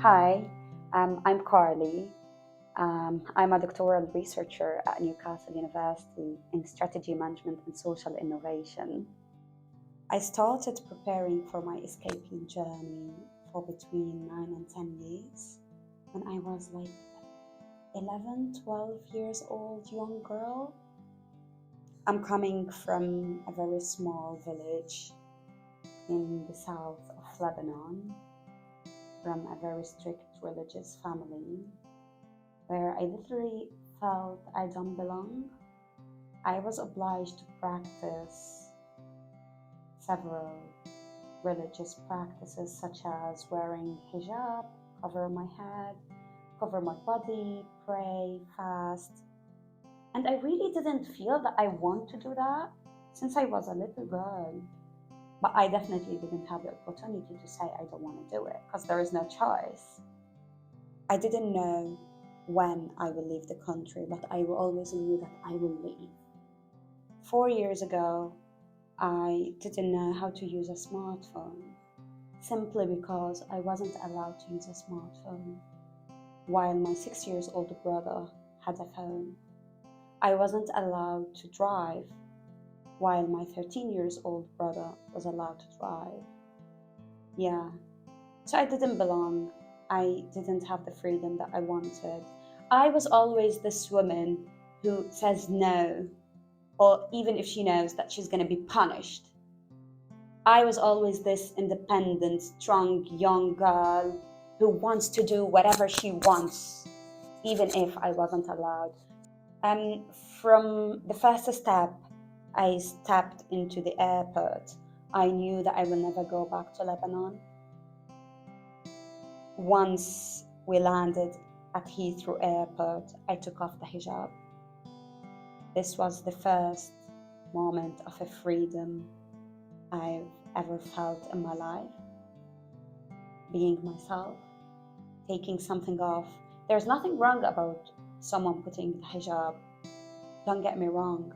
Hi, I'm Karlie. I'm a doctoral researcher at Newcastle University in strategy management and social innovation. I started preparing for my escaping journey for between 9 and 10 years when I was like 11, 12 years old, young girl. I'm coming from a very small village in the south of Lebanon, from a very strict religious family, where I literally felt I don't belong. I was obliged to practice several religious practices such as wearing hijab, cover my head, cover my body, pray, fast. And I really didn't feel that I want to do that since I was a little girl. But I definitely didn't have the opportunity to say I don't want to do it because there is no choice. I didn't know when I will leave the country, but I always knew that I will leave. 4 years ago, I didn't know how to use a smartphone, simply because I wasn't allowed to use a smartphone, while my 6 years old brother had a phone. I wasn't allowed to drive, while my 13 years old brother was allowed to drive. Yeah, so I didn't belong. I didn't have the freedom that I wanted. I was always this woman who says no, or even if she knows that she's going to be punished. I was always this independent, strong, young girl who wants to do whatever she wants, even if I wasn't allowed. And from the first step, I stepped into the airport. I knew that I will never go back to Lebanon. Once we landed at Heathrow Airport, I took off the hijab. This was the first moment of a freedom I've ever felt in my life. Being myself, taking something off. There's nothing wrong about someone putting the hijab. Don't get me wrong.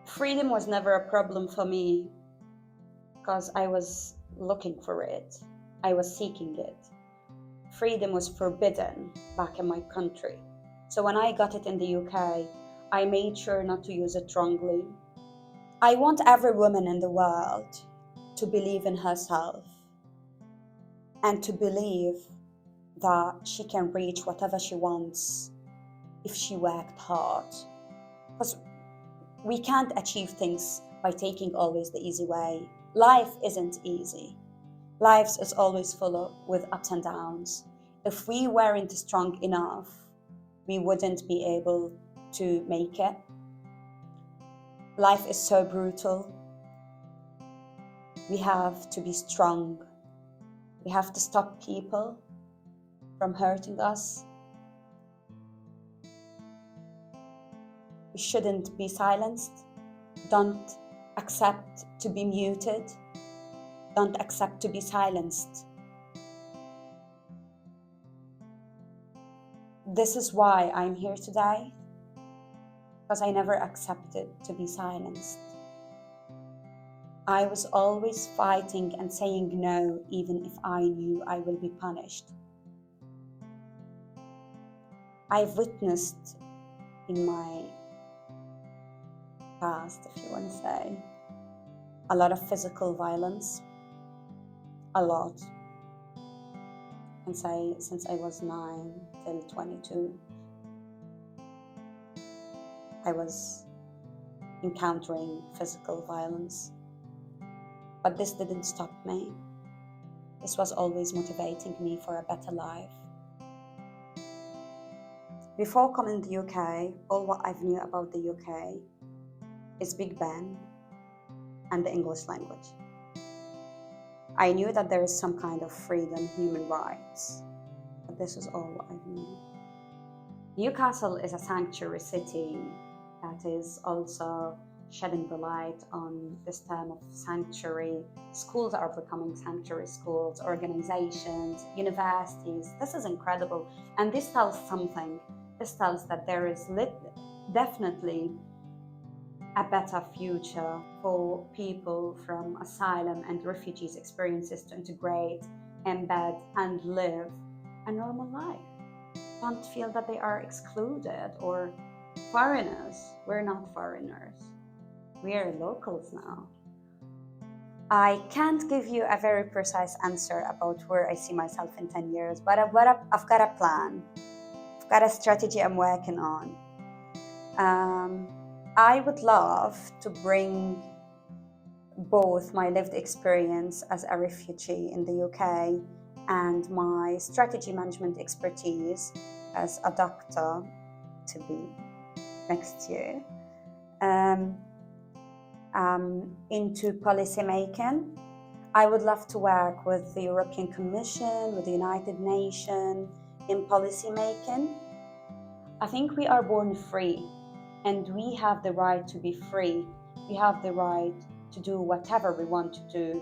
Freedom was never a problem for me because I was looking for it. I was seeking it. Freedom was forbidden back in my country. So when I got it in the UK, I made sure not to use it wrongly. I want every woman in the world to believe in herself and to believe that she can reach whatever she wants if she worked hard. Because we can't achieve things by taking always the easy way. Life isn't easy. Life is always with ups and downs. If we weren't strong enough, we wouldn't be able to make it. Life is so brutal. We have to be strong. We have to stop people from hurting us. We shouldn't be silenced. Don't accept to be muted. Don't accept to be silenced. This is why I'm here today, because I never accepted to be silenced. I was always fighting and saying no, even if I knew I will be punished. I've witnessed in my past, if you want to say, a lot of physical violence. A lot. I can say since I was 9 till 22, I was encountering physical violence. But this didn't stop me. This was always motivating me for a better life. Before coming to the UK, all what I've knew about the UK is Big Ben and the English language. I knew that there is some kind of freedom, human rights, but this is all what I knew. Newcastle is a sanctuary city that is also shedding the light on this term of sanctuary. Schools are becoming sanctuary schools, organizations, universities. This is incredible. And this tells something. This tells that there is definitely a better future for people from asylum and refugees experiences to integrate embed and live a normal life. Don't feel that they are excluded or foreigners. We're not foreigners. We are locals now. I can't give you a very precise answer about where I see myself in 10 years, but I've got a plan. I've got a strategy I'm working on. I would love to bring both my lived experience as a refugee in the UK and my strategy management expertise as a doctor to be next year into policy making. I would love to work with the European Commission, with the United Nations in policy making. I think we are born free and we have the right to be free. We have the right to do whatever we want to do